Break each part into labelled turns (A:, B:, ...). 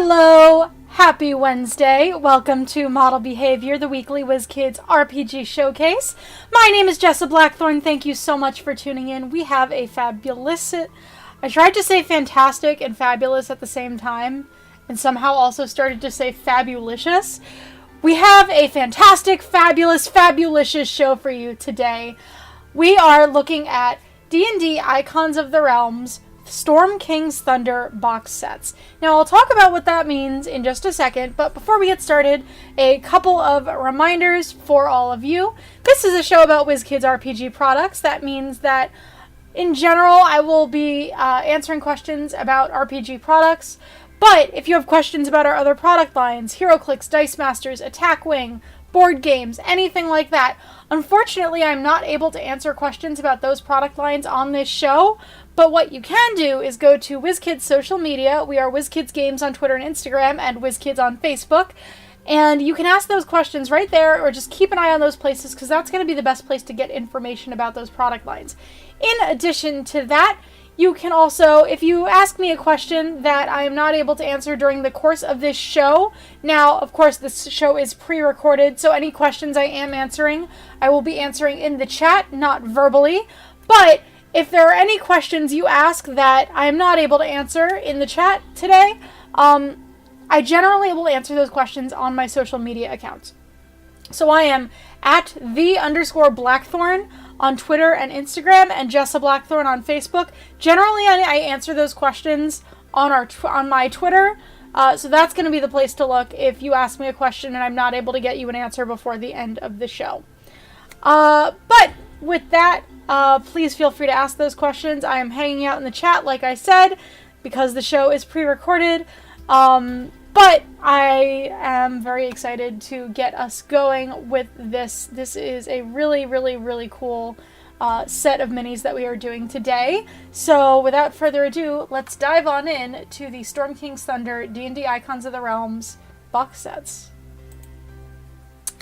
A: Hello! Happy Wednesday! Welcome to Model Behavior, the weekly WizKids RPG showcase. My name is Jessa Blackthorne. Thank you so much for tuning in. We have a fabulous... I tried to say fantastic and fabulous at the same time, and somehow also started to say fabulicious. We have a fantastic, fabulous, fabulicious show for you today. We are looking at D&D Icons of the Realms, Storm King's Thunder box sets. Now, I'll talk about what that means in just a second, but before we get started, a couple of reminders for all of you. This is a show about WizKids RPG products. That means that, in general, I will be answering questions about RPG products, but if you have questions about our other product lines, HeroClix, Dice Masters, Attack Wing, board games, anything like that, unfortunately, I'm not able to answer questions about those product lines on this show. But what you can do is go to WizKids social media. We are WizKids Games on Twitter and Instagram, and WizKids on Facebook. And you can ask those questions right there, or just keep an eye on those places, because that's going to be the best place to get information about those product lines. In addition to that, you can also, if you ask me a question that I am not able to answer during the course of this show, now, of course, this show is pre-recorded, so any questions I am answering, I will be answering in the chat, not verbally. But if there are any questions you ask that I am not able to answer in the chat today, I generally will answer those questions on my social media accounts. So I am at @the_Blackthorne on Twitter and Instagram, and Jessa Blackthorne on Facebook. Generally, I answer those questions on my Twitter, so that's going to be the place to look if you ask me a question and I'm not able to get you an answer before the end of the show. But with that, please feel free to ask those questions. I am hanging out in the chat, like I said, because the show is pre-recorded. But I am very excited to get us going with this. This is a really, really, really cool set of minis that we are doing today. So without further ado, let's dive on in to the Storm King's Thunder D&D Icons of the Realms box sets.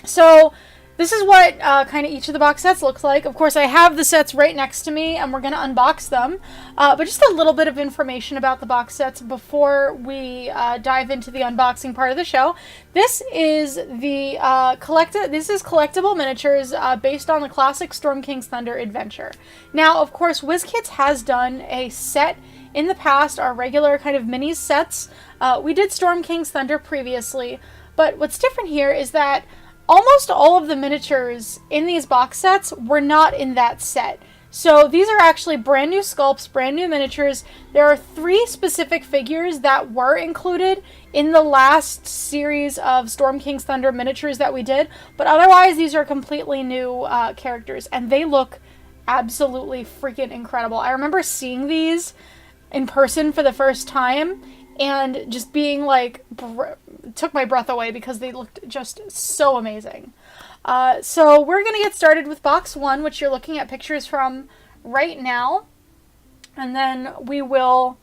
A: So this is what kind of each of the box sets looks like. Of course, I have the sets right next to me, and we're going to unbox them. But just a little bit of information about the box sets before we dive into the unboxing part of the show. This is the collectible miniatures based on the classic Storm King's Thunder adventure. Now, of course, WizKids has done a set in the past, our regular kind of mini sets. We did Storm King's Thunder previously, but what's different here is that almost all of the miniatures in these box sets were not in that set. So these are actually brand new sculpts, brand new miniatures. There are 3 specific figures that were included in the last series of Storm King's Thunder miniatures that we did, but otherwise these are completely new characters, and they look absolutely freaking incredible. I remember seeing these in person for the first time, and just being like, took my breath away because they looked just so amazing. So we're going to get started with box 1, which you're looking at pictures from right now. And then we will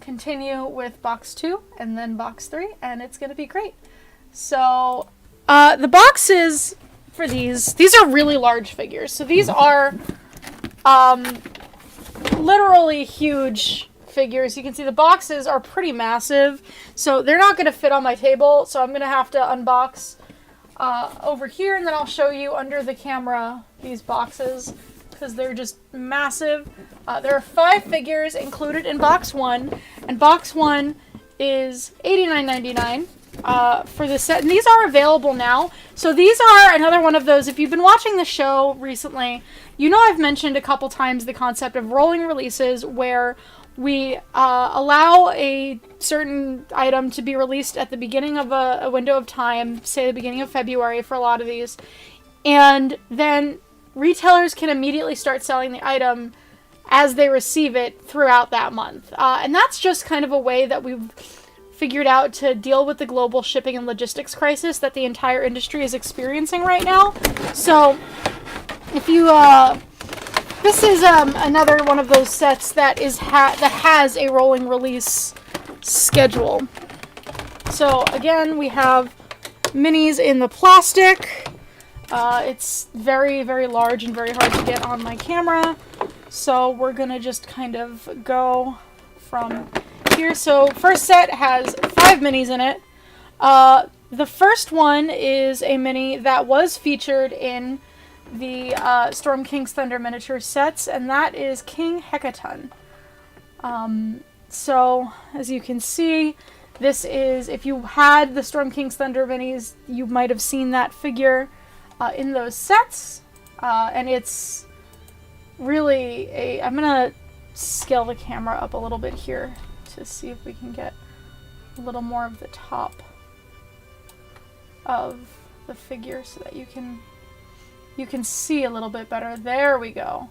A: continue with box 2 and then box 3, and it's going to be great. So the boxes for these are really large figures. So these are literally huge figures. You can see the boxes are pretty massive, so they're not going to fit on my table, so I'm going to have to unbox over here, and then I'll show you under the camera these boxes, because they're just massive. There are 5 figures included in box 1, and box 1 is $89.99 for this set, and these are available now. So these are another one of those, if you've been watching the show recently, you know I've mentioned a couple times the concept of rolling releases, where we allow a certain item to be released at the beginning of a window of time, say the beginning of February for a lot of these, and then retailers can immediately start selling the item as they receive it throughout that month. And that's just kind of a way that we've figured out to deal with the global shipping and logistics crisis that the entire industry is experiencing right now. So if you this is another one of those sets that has a rolling release schedule. So again, we have minis in the plastic. It's very, very large and very hard to get on my camera. So we're gonna just kind of go from here. So first set has 5 minis in it. The first one is a mini that was featured in the Storm King's Thunder miniature sets, and that is King Hecaton. So as you can see, this is, if you had the Storm King's Thunder minis, you might have seen that figure in those sets. And it's really a... I'm going to scale the camera up a little bit here to see if we can get a little more of the top of the figure so that you can see a little bit better. There we go.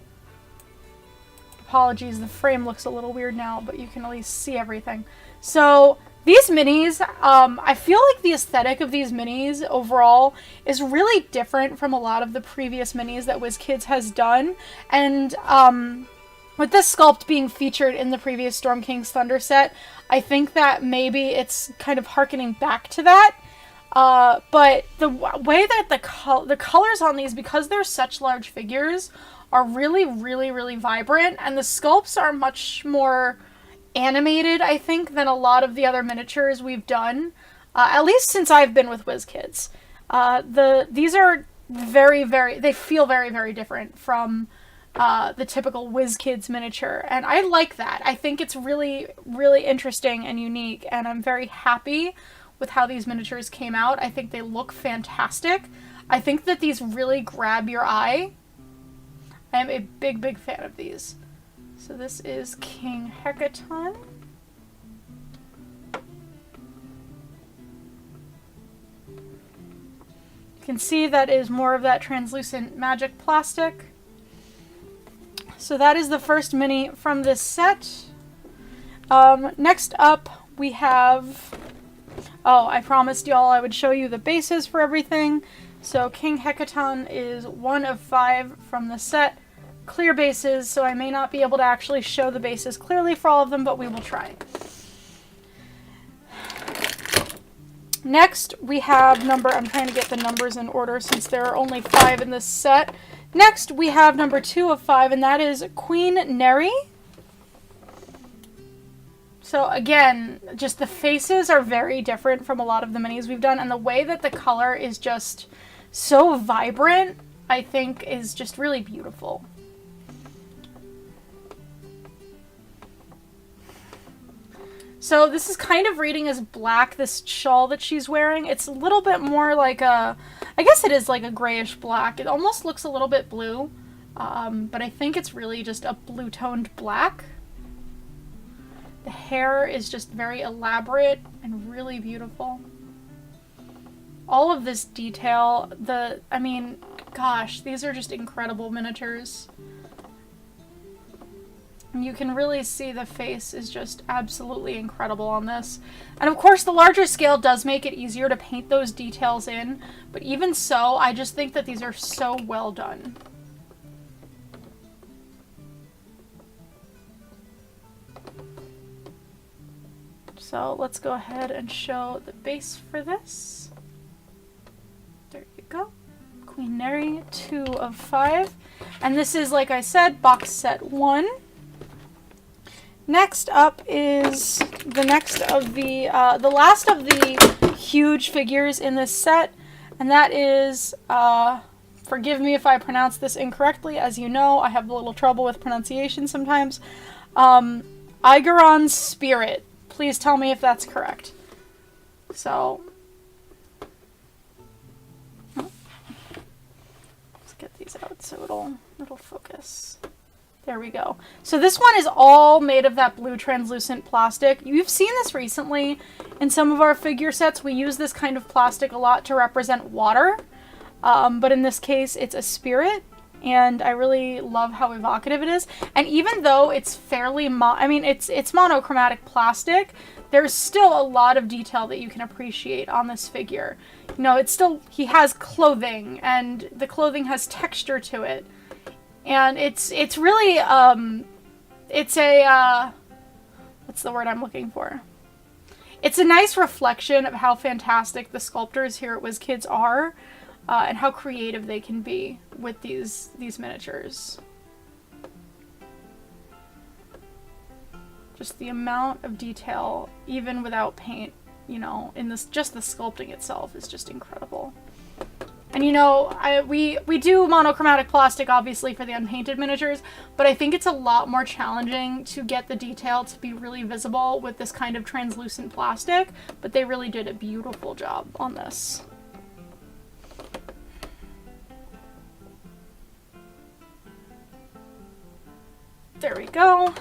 A: Apologies, the frame looks a little weird now, but you can at least see everything. So these minis, I feel like the aesthetic of these minis overall is really different from a lot of the previous minis that WizKids has done. And with this sculpt being featured in the previous Storm King's Thunder set, I think that maybe it's kind of harkening back to that. But the way that the colors on these, because they're such large figures, are really, really, really vibrant, and the sculpts are much more animated, I think, than a lot of the other miniatures we've done, at least since I've been with WizKids. These are very, very, they feel very, very different from the typical WizKids miniature, and I like that. I think it's really, really interesting and unique, and I'm very happy with how these miniatures came out. I think they look fantastic. I think that these really grab your eye. I am a big, big fan of these. So this is King Hecaton. You can see that is more of that translucent magic plastic. So that is the first mini from this set. Next up we have... Oh, I promised y'all I would show you the bases for everything. So King Hecaton is 1 of 5 from the set. Clear bases, so I may not be able to actually show the bases clearly for all of them, but we will try. Next, we have I'm trying to get the numbers in order since there are only 5 in this set. Next, we have number 2 of 5, and that is Queen Neri. So again, just the faces are very different from a lot of the minis we've done, and the way that the color is just so vibrant, I think, is just really beautiful. So this is kind of reading as black, this shawl that she's wearing. It's a little bit more like a, I guess it is like a grayish black. It almost looks a little bit blue, but I think it's really just a blue-toned black. The hair is just very elaborate and really beautiful. All of this detail, I mean, gosh, these are just incredible miniatures. And you can really see the face is just absolutely incredible on this. And of course, the larger scale does make it easier to paint those details in, but even so, I just think that these are so well done. So let's go ahead and show the base for this. There you go. Queen Neri, 2 of 5. And this is, like I said, box set 1. Next up is the last of the huge figures in this set, and that is, forgive me if I pronounce this incorrectly, as you know, I have a little trouble with pronunciation sometimes, Aigeron's Spirit. Please tell me if that's correct. So, let's get these out so it'll focus. There we go. So this one is all made of that blue translucent plastic. You've seen this recently in some of our figure sets. We use this kind of plastic a lot to represent water, but in this case it's a spirit. And I really love how evocative it is. And even though it's fairly, it's monochromatic plastic, there's still a lot of detail that you can appreciate on this figure. You know, he has clothing, and the clothing has texture to it. And it's really, what's the word I'm looking for? It's a nice reflection of how fantastic the sculptors here at WizKids are. And how creative they can be with these miniatures. Just the amount of detail, even without paint, you know, in this, just the sculpting itself is just incredible. And you know, we do monochromatic plastic obviously for the unpainted miniatures, but I think it's a lot more challenging to get the detail to be really visible with this kind of translucent plastic, but they really did a beautiful job on this. There we go.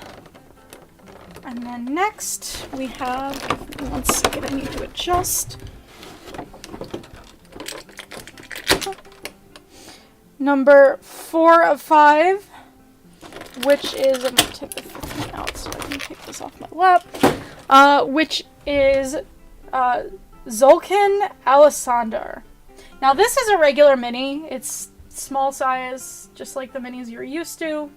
A: And then next we have, one second, I need to adjust. Number 4 of 5, which is, I'm going to take the 15 out so I can take this off my lap, which is Zolkin Alisandar. Now this is a regular mini. It's small size, just like the minis you're used to.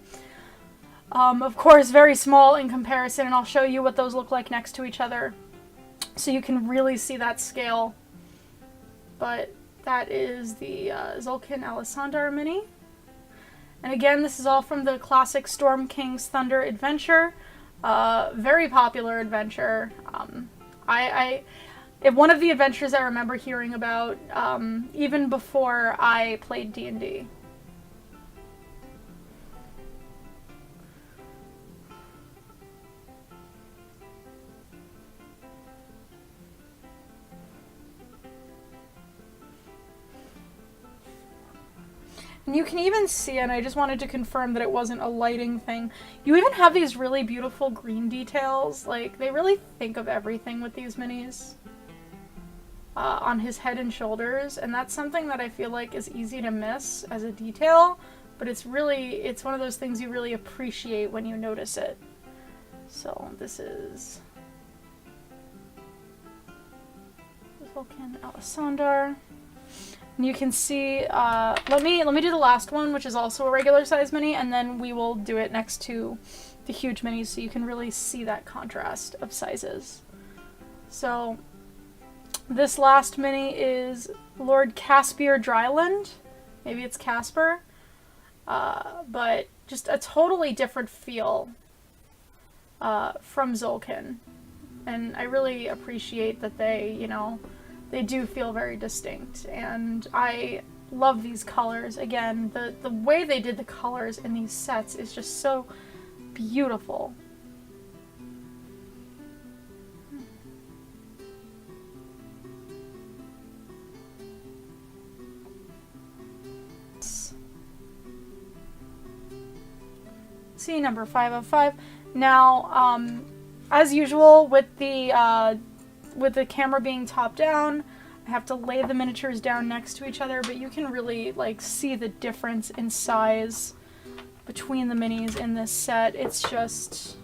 A: Of course, very small in comparison, and I'll show you what those look like next to each other so you can really see that scale. But that is the Zolkin Alisandar mini. And again, this is all from the classic Storm King's Thunder adventure. Very popular adventure. One of the adventures I remember hearing about even before I played D&D. And you can even see, and I just wanted to confirm that it wasn't a lighting thing, you even have these really beautiful green details. Like, they really think of everything with these minis. On his head and shoulders, and that's something that I feel like is easy to miss as a detail, but it's one of those things you really appreciate when you notice it. So this is Zolkin Alisandar. And you can see, let me do the last one, which is also a regular size mini, and then we will do it next to the huge minis so you can really see that contrast of sizes. So this last mini is Lord Caspier Dryland. Maybe it's Casper. But just a totally different feel from Zolkin. And I really appreciate that they, you know, they do feel very distinct, and I love these colors. Again, the way they did the colors in these sets is just so beautiful. See, number 5 of 5. Now, as usual with the camera being top down, I have to lay the miniatures down next to each other, but you can really like see the difference in size between the minis in this set. It's just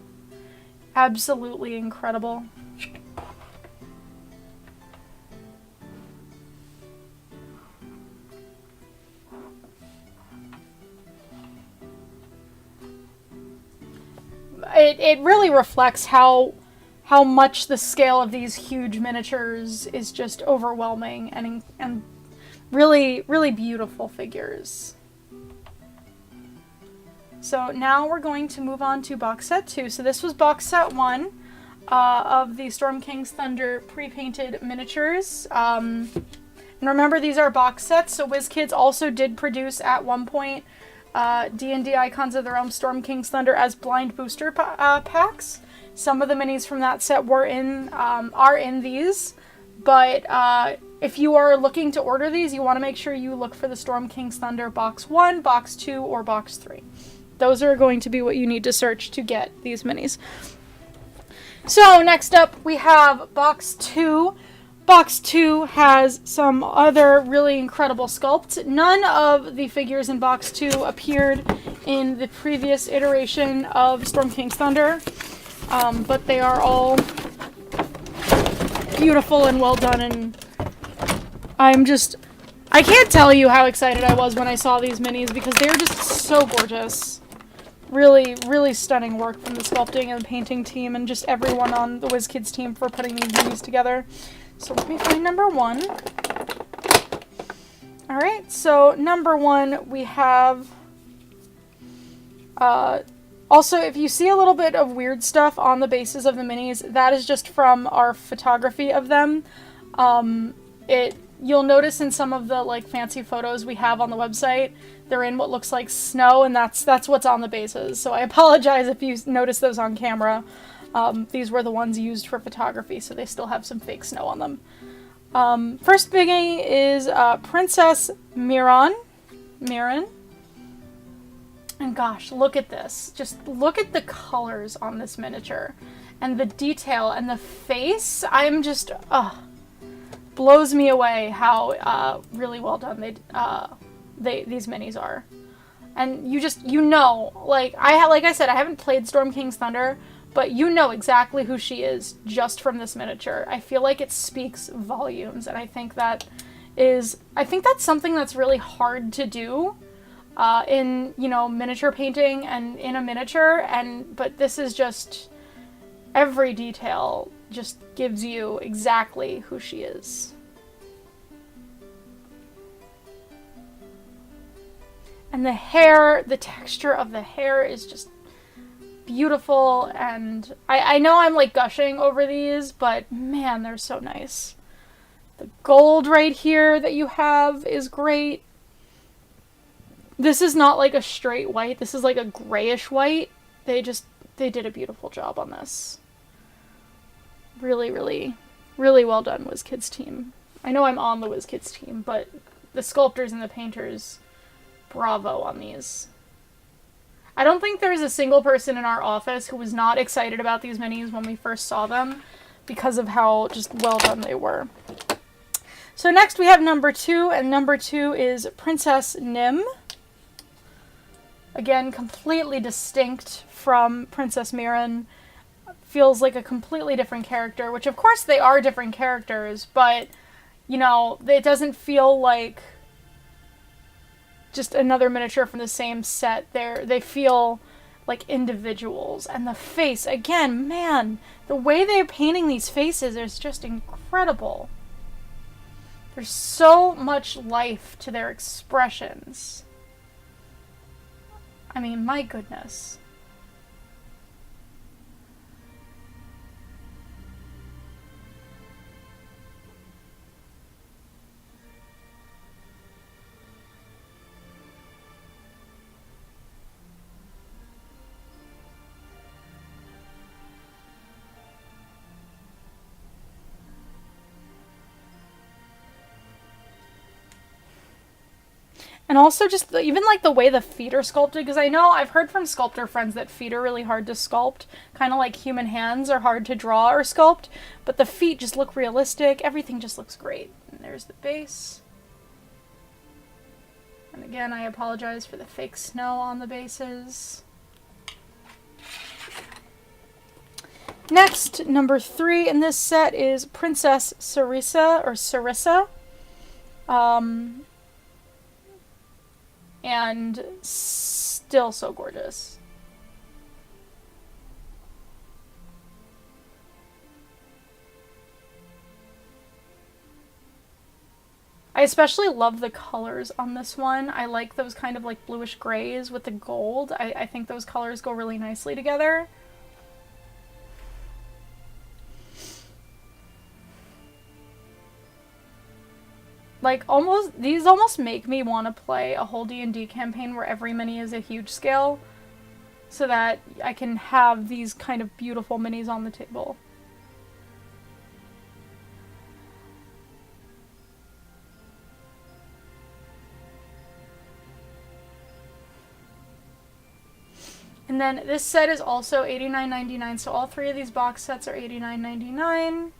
A: absolutely incredible. It really reflects how much the scale of these huge miniatures is just overwhelming, and really, really beautiful figures. So now we're going to move on to box set 2. So this was box set 1 of the Storm King's Thunder pre-painted miniatures. And remember, these are box sets, so WizKids also did produce at one point D&D Icons of the Realms Storm King's Thunder as blind booster packs. Some of the minis from that set are in these, but if you are looking to order these, you want to make sure you look for the Storm King's Thunder box 1, box 2, or box 3. Those are going to be what you need to search to get these minis. So next up we have box 2. Box 2 has some other really incredible sculpts. None of the figures in box 2 appeared in the previous iteration of Storm King's Thunder. But they are all beautiful and well done, and I can't tell you how excited I was when I saw these minis because they're just so gorgeous. Really, really stunning work from the sculpting and painting team and just everyone on the WizKids team for putting these minis together. So let me find number 1. Alright, so number 1 we have Also, if you see a little bit of weird stuff on the bases of the minis, that is just from our photography of them. You'll notice in some of the like fancy photos we have on the website, they're in what looks like snow, and that's what's on the bases. So I apologize if you notice those on camera. These were the ones used for photography, so they still have some fake snow on them. First biggie is Princess Miran. And gosh, look at this. Just look at the colors on this miniature. And the detail and the face. I'm just, blows me away how really well done these minis are. And you know, like I said, I haven't played Storm King's Thunder, but you know exactly who she is just from this miniature. I feel like it speaks volumes, and I think that's something that's really hard to do in, you know, miniature painting and in a miniature, but this is just, every detail just gives you exactly who she is. And the hair, the texture of the hair is just beautiful, and I know I'm like gushing over these, but man, they're so nice. The gold right here that you have is great. This is not like a straight white, this is like a grayish white. They did a beautiful job on this. Really, really, really well done, WizKids team. I know I'm on the WizKids team, but the sculptors and the painters, bravo on these. I don't think there's a single person in our office who was not excited about these minis when we first saw them because of how just well done they were. So next we have number 2, and number 2 is Princess Nim. Again, completely distinct from Princess Miran. Feels like a completely different character, which of course they are different characters, but, you know, it doesn't feel like just another miniature from the same set. They feel like individuals. And the face, again, man, the way they're painting these faces is just incredible. There's so much life to their expressions. I mean, my goodness. And also just even like the way the feet are sculpted, because I know I've heard from sculptor friends that feet are really hard to sculpt, kind of like human hands are hard to draw or sculpt, but the feet just look realistic. Everything just looks great. And there's the base. And again, I apologize for the fake snow on the bases. Next, number 3 in this set is Princess Sarissa. And still so gorgeous. I especially love the colors on this one. I like those kind of like bluish grays with the gold. I think those colors go really nicely together. Like, these almost make me want to play a whole D&D campaign where every mini is a huge scale, so that I can have these kind of beautiful minis on the table. And then this set is also $89.99, so all 3 of these box sets are $89.99.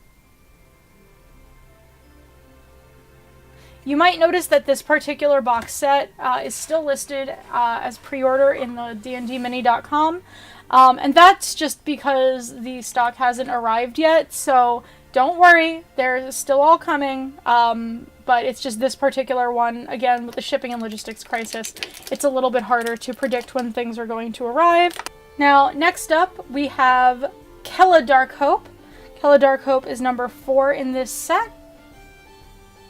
A: You might notice that this particular box set is still listed as pre-order in the dndmini.com, and that's just because the stock hasn't arrived yet, so don't worry, they're still all coming, but it's just this particular one, again, with the shipping and logistics crisis, it's a little bit harder to predict when things are going to arrive. Now, next up, we have Kella Darkhope. Kella Darkhope is number 4 in this set.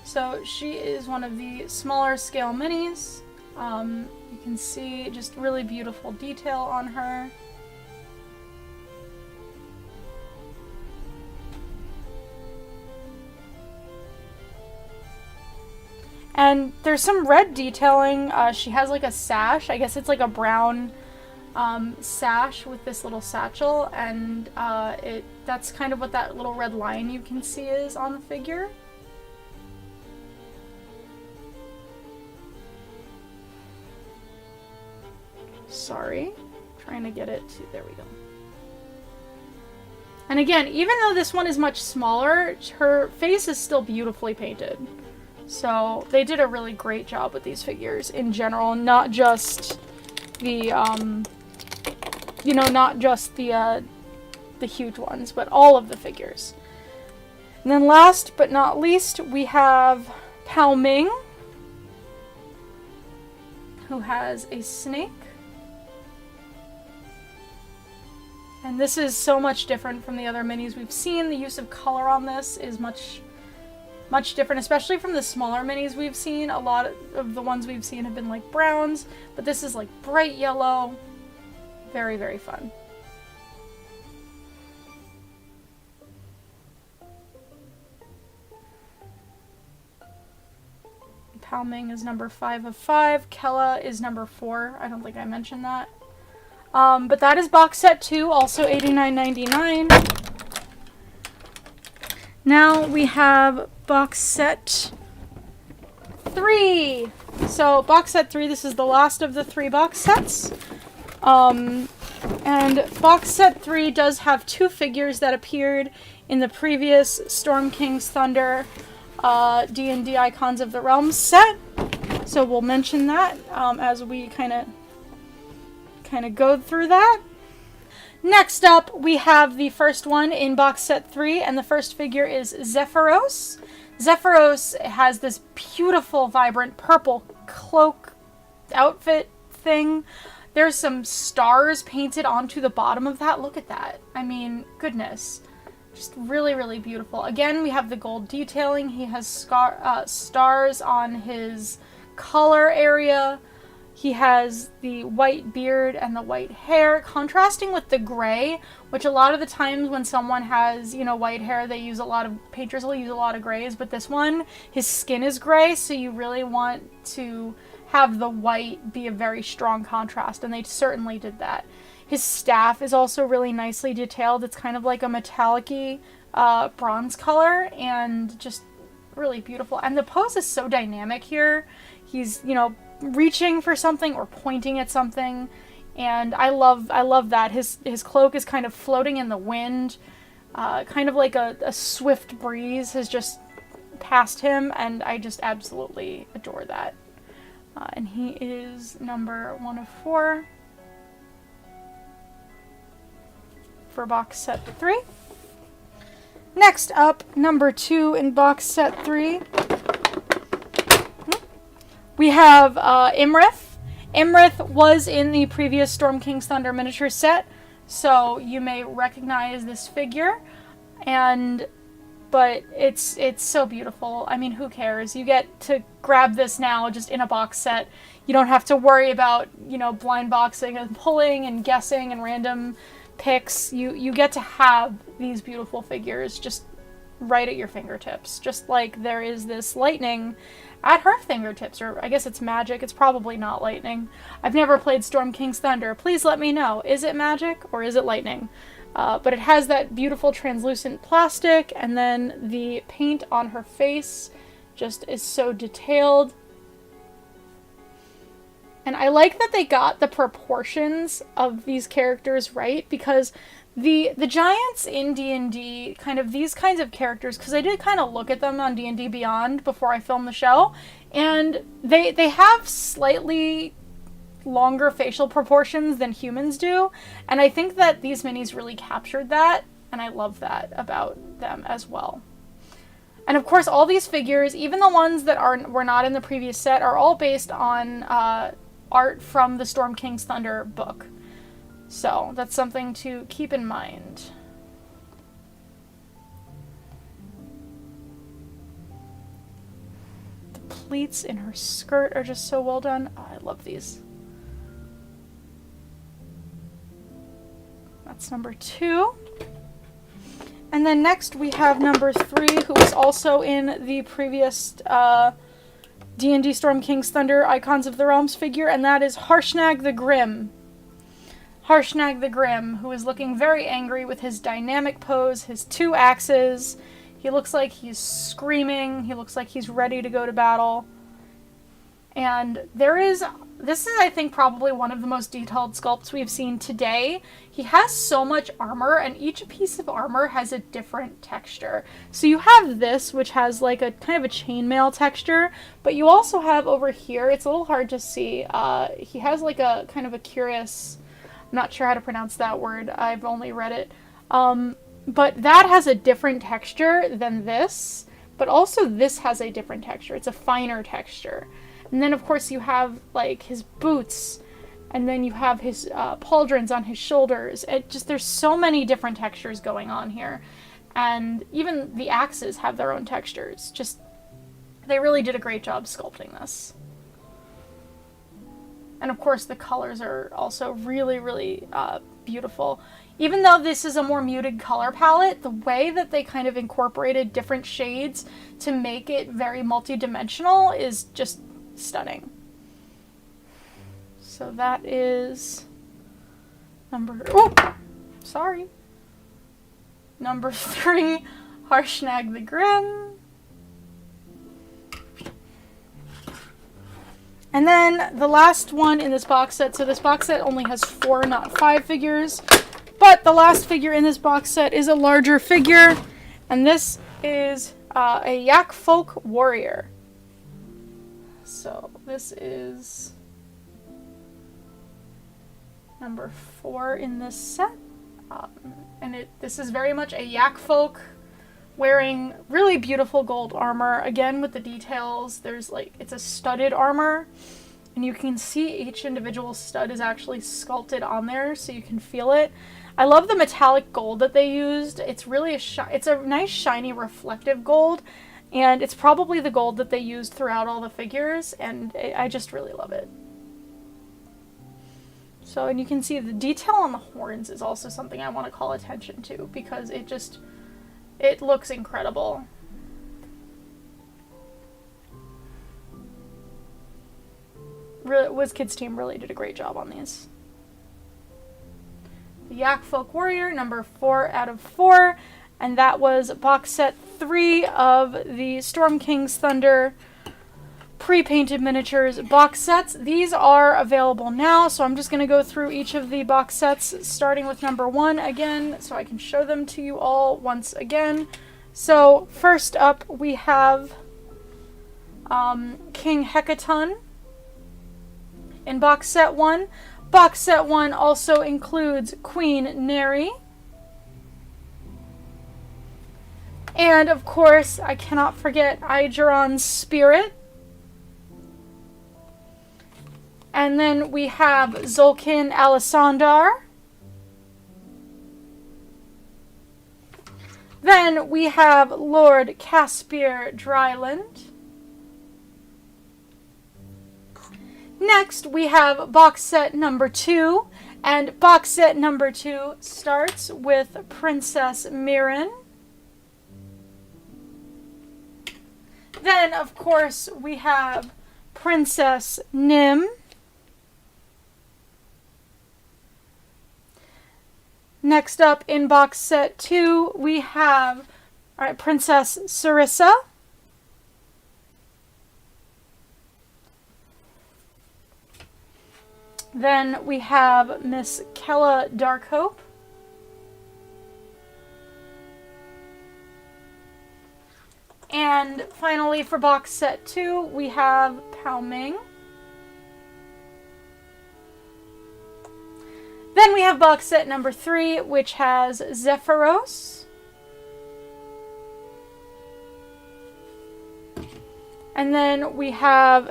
A: So she is one of the smaller scale minis. You can see just really beautiful detail on her. And there's some red detailing. She has like a sash. I guess it's like a brown sash with this little satchel, and that's kind of what that little red line you can see is on the figure. Sorry, trying to get it to, there we go. And again, even though this one is much smaller, her face is still beautifully painted. So they did a really great job with these figures in general, not just the, you know, not just the huge ones, but all of the figures. And then last but not least, we have Pao Ming, who has a snake. And this is so much different from the other minis we've seen. The use of color on this is much different, especially from the smaller minis we've seen. A lot of the ones we've seen have been like browns, but this is like bright yellow. Very, very fun. Pao Ming is number 5 of 5. Kella is number 4. I don't think I mentioned that. But that is box set 2, also $89.99. Now we have box set 3. So box set 3, this is the last of the 3 box sets. And box set 3 does have 2 figures that appeared in the previous Storm King's Thunder D&D Icons of the Realms set. So we'll mention that as we kind of go through that. Next up, we have the first one in box set 3, and the first figure is Zephyros. Zephyros has this beautiful, vibrant purple cloak outfit thing. There's some stars painted onto the bottom of that. Look at that. I mean, goodness. Just really, really beautiful. Again, we have the gold detailing. He has stars on his collar area. He has the white beard and the white hair, contrasting with the gray, which a lot of the times when someone has, you know, white hair, painters will use a lot of grays, but this one, his skin is gray, so you really want to have the white be a very strong contrast, and they certainly did that. His staff is also really nicely detailed. It's kind of like a metallic-y bronze color, and just really beautiful. And the pose is so dynamic here. He's, you know, reaching for something or pointing at something, and I love that. His cloak is kind of floating in the wind, kind of like a swift breeze has just passed him, and I just absolutely adore that. And he is number 1 of 4 for box set 3. Next up, number 2 in box set 3. We have Imrith. Imrith was in the previous Storm King's Thunder miniature set, so you may recognize this figure. But it's so beautiful. I mean, who cares? You get to grab this now just in a box set. You don't have to worry about, you know, blind boxing and pulling and guessing and random picks. You get to have these beautiful figures just right at your fingertips. Just like there is this lightning at her fingertips, or I guess it's magic. It's probably not lightning. I've never played Storm King's Thunder. Please let me know. Is it magic or is it lightning? But it has that beautiful translucent plastic, and then the paint on her face just is so detailed. And I like that they got the proportions of these characters right, because the giants in D&D, kind of these kinds of characters, because I did kind of look at them on D&D Beyond before I filmed the show, and they have slightly longer facial proportions than humans do, and I think that these minis really captured that, and I love that about them as well. And of course, all these figures, even the ones that were not in the previous set, are all based on art from the Storm King's Thunder book. So that's something to keep in mind. The pleats in her skirt are just so well done. Oh, I love these. That's number 2. And then next we have number 3, who was also in the previous D&D Storm King's Thunder Icons of the Realms figure, and that is Harshnag the Grim. Harshnag the Grim, who is looking very angry with his dynamic pose, his 2 axes. He looks like he's screaming. He looks like he's ready to go to battle. And this is, I think, probably one of the most detailed sculpts we've seen today. He has so much armor, and each piece of armor has a different texture. So you have this, which has like a kind of a chainmail texture, but you also have over here, it's a little hard to see, he has like a kind of a curious, I'm not sure how to pronounce that word, I've only read it, but that has a different texture than this, but also this has a different texture. It's a finer texture. And then, of course, you have, like, his boots, and then you have his pauldrons on his shoulders. There's so many different textures going on here. And even the axes have their own textures. They really did a great job sculpting this. And, of course, the colors are also really, really beautiful. Even though this is a more muted color palette, the way that they kind of incorporated different shades to make it very multi-dimensional is just stunning. So that is number 3, Harshnag the Grim. And then the last one in this box set, so this box set only has 4, not 5 figures, but the last figure in this box set is a larger figure, and this is a Yak Folk Warrior. So this is number 4 in this set, and this is very much a Yak Folk wearing really beautiful gold armor, again with the details. There's it's a studded armor, and you can see each individual stud is actually sculpted on there, so you can feel it. I love the metallic gold that they used. It's really it's a nice shiny reflective gold. And it's probably the gold that they used throughout all the figures, and I just really love it. So, and you can see the detail on the horns is also something I want to call attention to, because it looks incredible. Really, WizKids team really did a great job on these. The Yak Folk Warrior, number 4 out of 4. And that was box set 3 of the Storm King's Thunder pre-painted miniatures box sets. These are available now, so I'm just going to go through each of the box sets, starting with number 1 again, so I can show them to you all once again. So first up we have King Hecaton in box set 1. Box set 1 also includes Queen Neri. And, of course, I cannot forget Igeron's Spirit. And then we have Zolkin Alisandar. Then we have Lord Caspier Dryland. Next, we have box set number 2. And box set number 2 starts with Princess Mirren. Then, of course, we have Princess Nim. Next up in box set 2, we have Princess Sarissa. Then we have Miss Kella Darkhope. And finally, for box set 2, we have Pao Ming. Then we have box set number 3, which has Zephyros. And then we have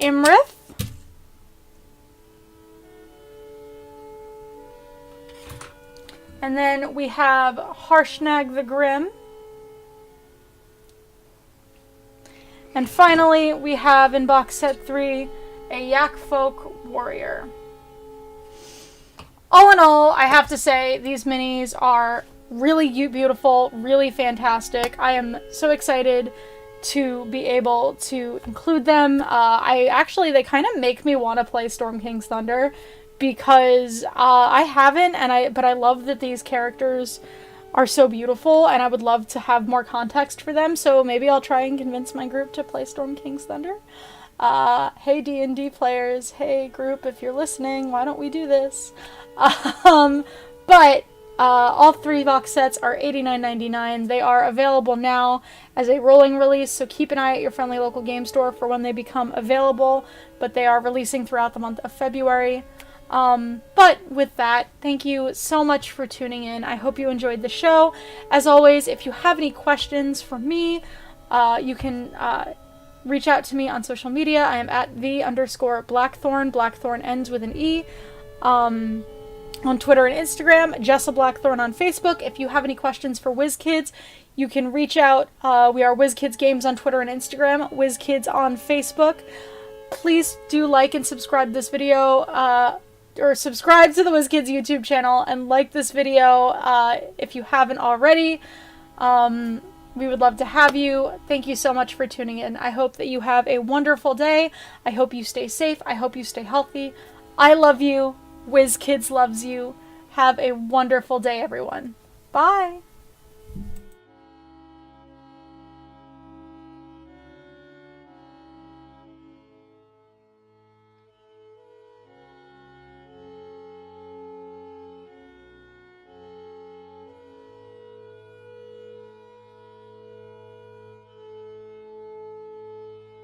A: Imrith. And then we have Harshnag the Grim. And finally, we have in box set 3, a Yak Folk Warrior. All in all, I have to say, these minis are really beautiful, really fantastic. I am so excited to be able to include them. They kind of make me want to play Storm King's Thunder, because I haven't, but I love that these characters are so beautiful, and I would love to have more context for them, so maybe I'll try and convince my group to play Storm King's Thunder. Hey D&D players, hey group, if you're listening, why don't we do this? But all 3 box sets are $89.99. They are available now as a rolling release, so keep an eye at your friendly local game store for when they become available, but they are releasing throughout the month of February. But with that, thank you so much for tuning in. I hope you enjoyed the show. As always, if you have any questions for me, you can reach out to me on social media. I am at _Blackthorne. Blackthorne ends with an E. On Twitter and Instagram, Jessa Blackthorne on Facebook. If you have any questions for WizKids, you can reach out. We are WizKids Games on Twitter and Instagram, WizKids on Facebook. Please do like and subscribe this video, or subscribe to the WizKids YouTube channel and like this video if you haven't already. We would love to have you. Thank you so much for tuning in. I hope that you have a wonderful day. I hope you stay safe. I hope you stay healthy. I love you. WizKids loves you. Have a wonderful day, everyone. Bye!